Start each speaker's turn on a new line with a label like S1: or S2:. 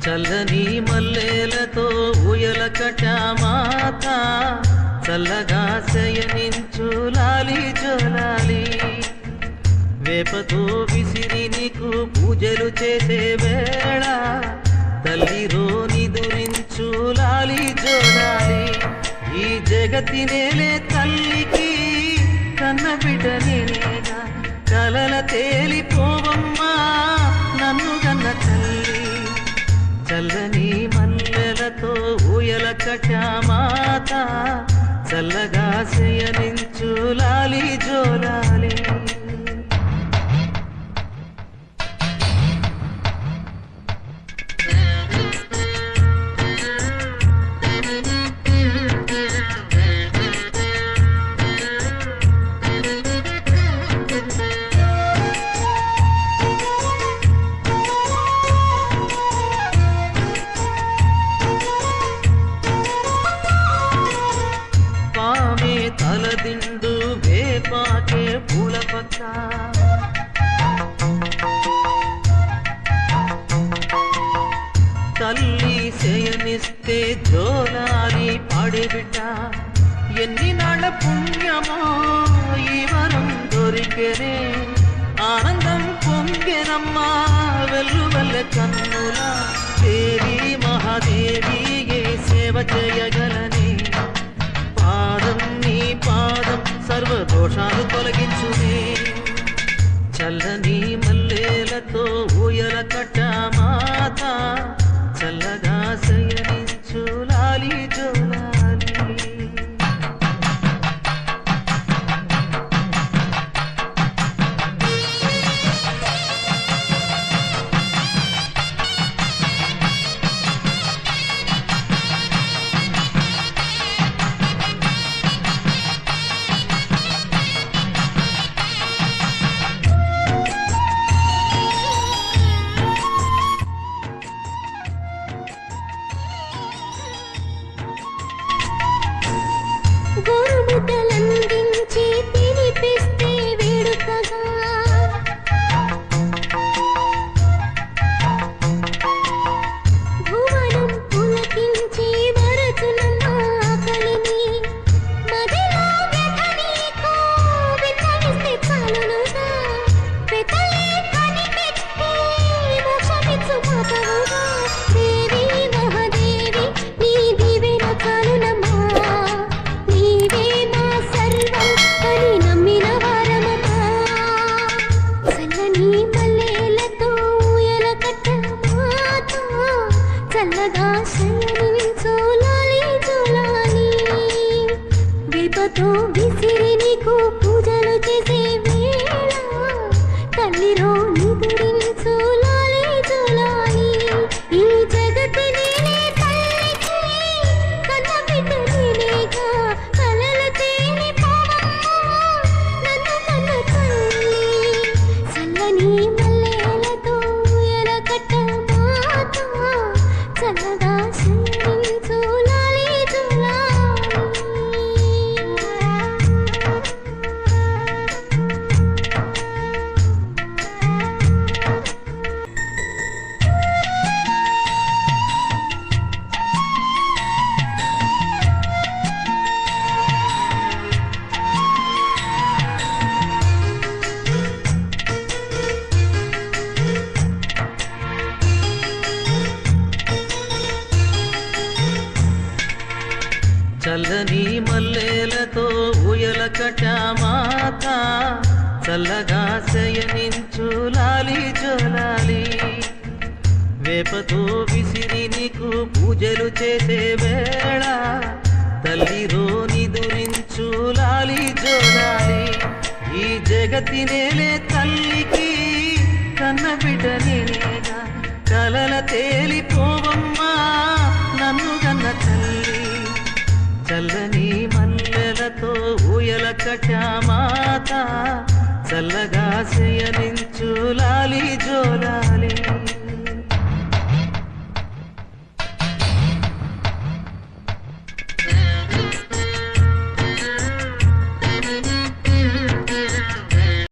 S1: చల్లని మల్లెలతో ఊయల కటామాత చల్లగా శయనించు లాలి జోలాలి వేపతో విసిరి నీకు పూజలు చేసే వేళ తల్లిరో నిదురించు లాలి జోలాలి ఈ జగతి నేలే తల్లికి కన్న బిడ్డ నేనేగా కలల తేలిపోవమ్మా నన్ను కన్న తల్లి చల్లని మల్లెలతో ఊయల కటామాత చల్లగా శయనించు లాలి జోలాలి తలదిండు వేపాకే పూల పక్క తల్లి శయనిస్తే జోలాలి పాడిబిడ్డ ఎన్ని నాళ్ళ పుణ్యమో ఈ వరం దొరికెనే ఆనందం పొంగెనమ్మా వెల్లు వెళ్ళ కన్నుల దేవి మహాదేవి ఏ సేవ చేయగలని పాదం నీ పాదం సర్వదోషాలు తొలగించునే చల్లని మల్లెలతో ఊయల కటామాత చల్లగా శయనించు లాలి జోలాలి
S2: గోరుముద్దలందించి తినిపిస్తే వేడుకగా భువనం పులకించి వరచునమ్మ ఆకలిని మదిలో వ్యథ నీకు విన్నవిస్తే చాలునుగా పెతలే కనిపెట్టి మోక్షమిచ్చు మాతవుగా దేవి మహాదేవి నీ దీవెన చాలునమ్మా చల్లగా శయనించు లాలి జోలాలి వేపతో విసిరి నీకు పూజలు చేసే వేళ తల్లిరో నిదురించు లాలి జోలాలి ఈ జగతి నేనే తల్లికి కన్న బిడ్డ నేనేగా కలల తేలిపోవమ్మా నన్ను కన్న తల్లి చల్లని మల్లెలతో ఊయల కటామాత చల్లగా శయనించు లాలి జోలాలి
S1: చల్లని మల్లెలతో ఊయల కటామాత చల్లగా శయనించు లాలి జోలాలి వేపతో విసిరి నీకు పూజలు చేసే వేళ తల్లిరో నిదురించు లాలి జోలాలి ఈ జగతి నేలే తల్లికి కన్న బిడ్డ నేనేగా కలల తేలిపోవమ్మా నన్ను కన్న తల్లి చల్లని మల్లెలతో ఊయల కటామాత చల్లగా శయనించు లాలి